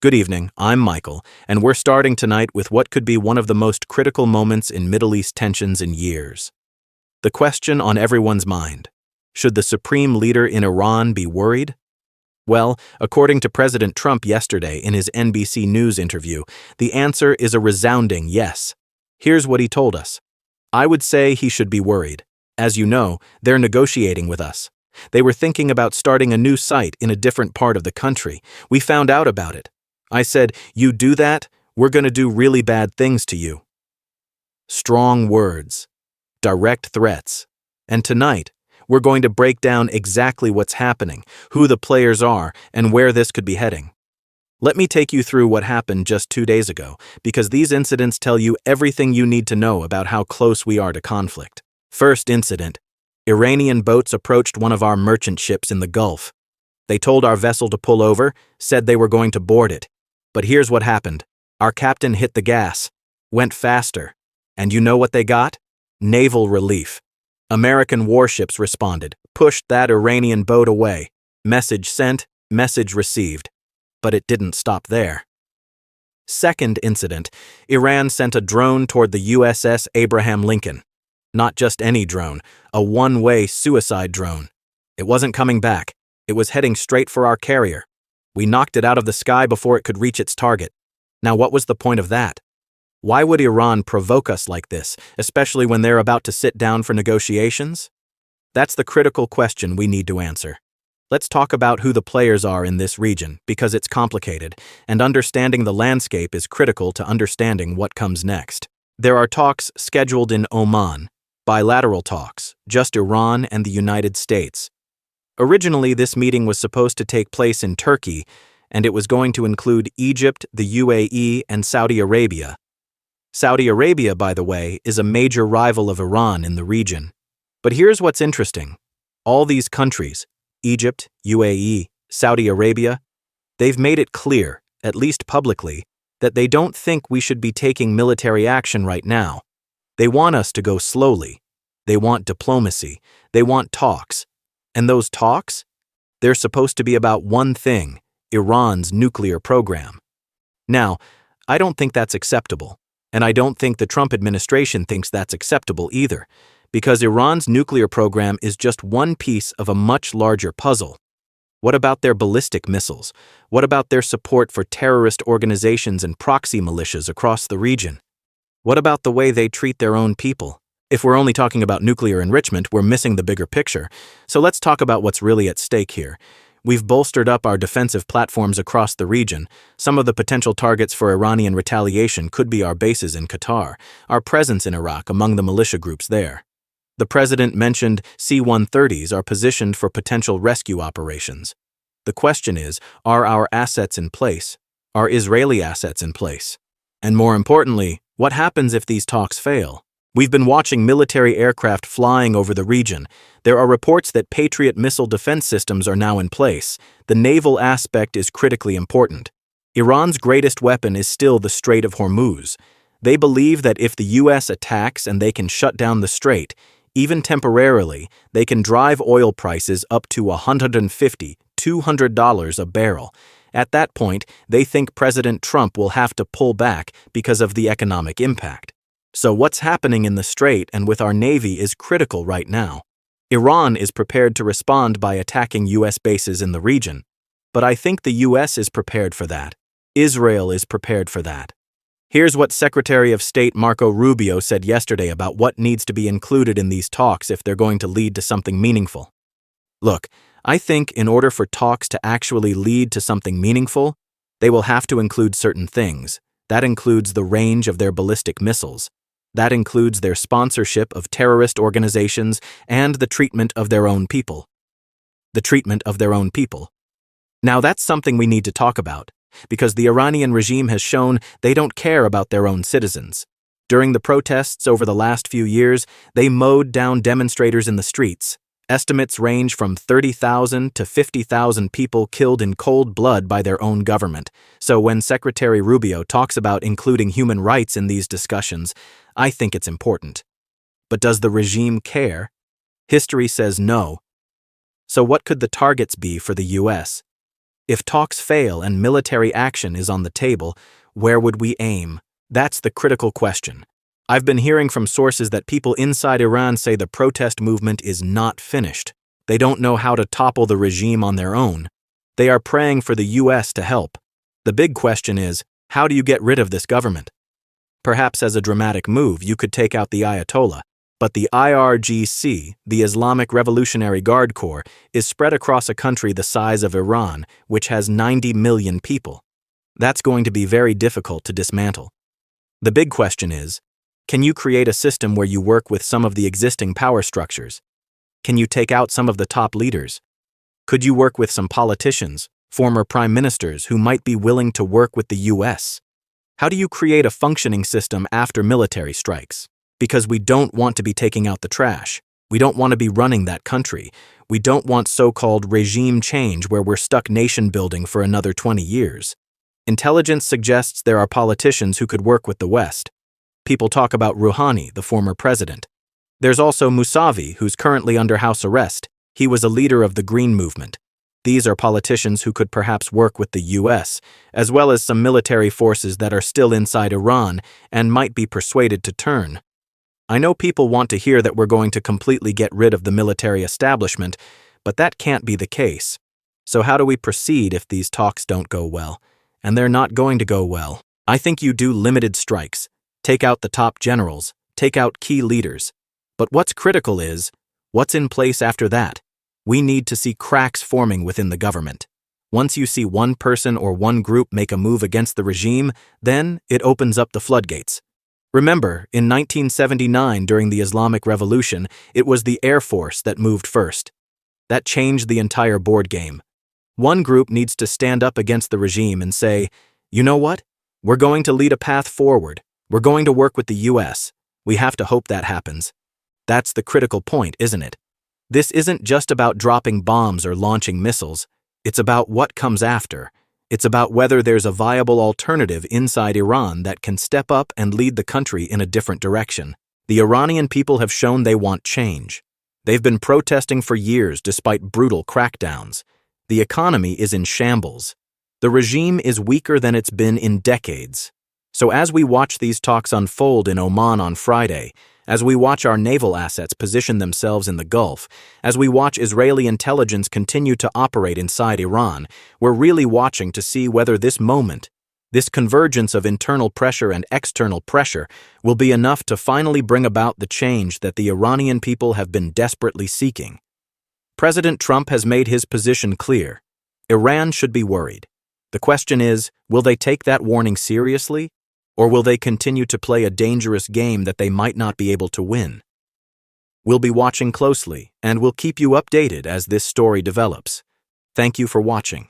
Good evening, I'm Michael, and we're starting tonight with what could be one of the most critical moments in Middle East tensions in years. The question on everyone's mind: should the supreme leader in Iran be worried? Well, according to President Trump yesterday in his NBC News interview, the answer is a resounding yes. Here's what he told us. I would say he should be worried. As you know, they're negotiating with us. They were thinking about starting a new site in a different part of the country. We found out about it. I said, you do that, we're going to do really bad things to you. Strong words, direct threats. And tonight, we're going to break down exactly what's happening, who the players are, and where this could be heading. Let me take you through what happened just 2 days ago, because these incidents tell you everything you need to know about how close we are to conflict. First incident: Iranian boats approached one of our merchant ships in the Gulf. They told our vessel to pull over, said they were going to board it. But here's what happened. Our captain hit the gas, went faster, and you know what they got? Naval relief. American warships responded, pushed that Iranian boat away. Message sent, message received. But it didn't stop there. Second incident: Iran sent a drone toward the USS Abraham Lincoln. Not just any drone, a one-way suicide drone. It wasn't coming back. It was heading straight for our carrier. We knocked it out of the sky before it could reach its target. Now, what was the point of that? Why would Iran provoke us like this, especially when they're about to sit down for negotiations? That's the critical question we need to answer. Let's talk about who the players are in this region, because it's complicated, and understanding the landscape is critical to understanding what comes next. There are talks scheduled in Oman, bilateral talks, just Iran and the United States. Originally, this meeting was supposed to take place in Turkey, and it was going to include Egypt, the UAE, and Saudi Arabia. Saudi Arabia, by the way, is a major rival of Iran in the region. But here's what's interesting. All these countries, Egypt, UAE, Saudi Arabia, they've made it clear, at least publicly, that they don't think we should be taking military action right now. They want us to go slowly. They want diplomacy. They want talks. And those talks? They're supposed to be about one thing: Iran's nuclear program. Now, I don't think that's acceptable, and I don't think the Trump administration thinks that's acceptable either, because Iran's nuclear program is just one piece of a much larger puzzle. What about their ballistic missiles? What about their support for terrorist organizations and proxy militias across the region? What about the way they treat their own people? If we're only talking about nuclear enrichment, we're missing the bigger picture. So let's talk about what's really at stake here. We've bolstered up our defensive platforms across the region. Some of the potential targets for Iranian retaliation could be our bases in Qatar, our presence in Iraq among the militia groups there. The president mentioned C-130s are positioned for potential rescue operations. The question is, are our assets in place? Are Israeli assets in place? And more importantly, what happens if these talks fail? We've been watching military aircraft flying over the region. There are reports that Patriot missile defense systems are now in place. The naval aspect is critically important. Iran's greatest weapon is still the Strait of Hormuz. They believe that if the U.S. attacks and they can shut down the strait, even temporarily, they can drive oil prices up to $150, $200 a barrel. At that point, they think President Trump will have to pull back because of the economic impact. So what's happening in the strait and with our Navy is critical right now. Iran is prepared to respond by attacking U.S. bases in the region. But I think the U.S. is prepared for that. Israel is prepared for that. Here's what Secretary of State Marco Rubio said yesterday about what needs to be included in these talks if they're going to lead to something meaningful. Look, I think in order for talks to actually lead to something meaningful, they will have to include certain things. That includes the range of their ballistic missiles. That includes their sponsorship of terrorist organizations and the treatment of their own people. The treatment of their own people. Now that's something we need to talk about, because the Iranian regime has shown they don't care about their own citizens. During the protests over the last few years, they mowed down demonstrators in the streets. Estimates range from 30,000 to 50,000 people killed in cold blood by their own government. So when Secretary Rubio talks about including human rights in these discussions, I think it's important. But does the regime care? History says no. So what could the targets be for the U.S.? If talks fail and military action is on the table, where would we aim? That's the critical question. I've been hearing from sources that people inside Iran say the protest movement is not finished. They don't know how to topple the regime on their own. They are praying for the US to help. The big question is, how do you get rid of this government? Perhaps as a dramatic move, you could take out the Ayatollah, but the IRGC, the Islamic Revolutionary Guard Corps, is spread across a country the size of Iran, which has 90 million people. That's going to be very difficult to dismantle. The big question is, can you create a system where you work with some of the existing power structures? Can you take out some of the top leaders? Could you work with some politicians, former prime ministers who might be willing to work with the US? How do you create a functioning system after military strikes? Because we don't want to be taking out the trash. We don't want to be running that country. We don't want so-called regime change where we're stuck nation building for another 20 years. Intelligence suggests there are politicians who could work with the West. People talk about Rouhani, the former president. There's also Mousavi, who's currently under house arrest. He was a leader of the Green Movement. These are politicians who could perhaps work with the US, as well as some military forces that are still inside Iran and might be persuaded to turn. I know people want to hear that we're going to completely get rid of the military establishment, but that can't be the case. So how do we proceed if these talks don't go well? And they're not going to go well. I think you do limited strikes. Take out the top generals, take out key leaders. But what's critical is, what's in place after that? We need to see cracks forming within the government. Once you see one person or one group make a move against the regime, then it opens up the floodgates. Remember, in 1979 during the Islamic Revolution, it was the Air Force that moved first. That changed the entire board game. One group needs to stand up against the regime and say, you know what? We're going to lead a path forward. We're going to work with the US. We have to hope that happens. That's the critical point, isn't it? This isn't just about dropping bombs or launching missiles. It's about what comes after. It's about whether there's a viable alternative inside Iran that can step up and lead the country in a different direction. The Iranian people have shown they want change. They've been protesting for years despite brutal crackdowns. The economy is in shambles. The regime is weaker than it's been in decades. So as we watch these talks unfold in Oman on Friday, as we watch our naval assets position themselves in the Gulf, as we watch Israeli intelligence continue to operate inside Iran, we're really watching to see whether this moment, this convergence of internal pressure and external pressure, will be enough to finally bring about the change that the Iranian people have been desperately seeking. President Trump has made his position clear. Iran should be worried. The question is, will they take that warning seriously? Or will they continue to play a dangerous game that they might not be able to win? We'll be watching closely, and we'll keep you updated as this story develops. Thank you for watching.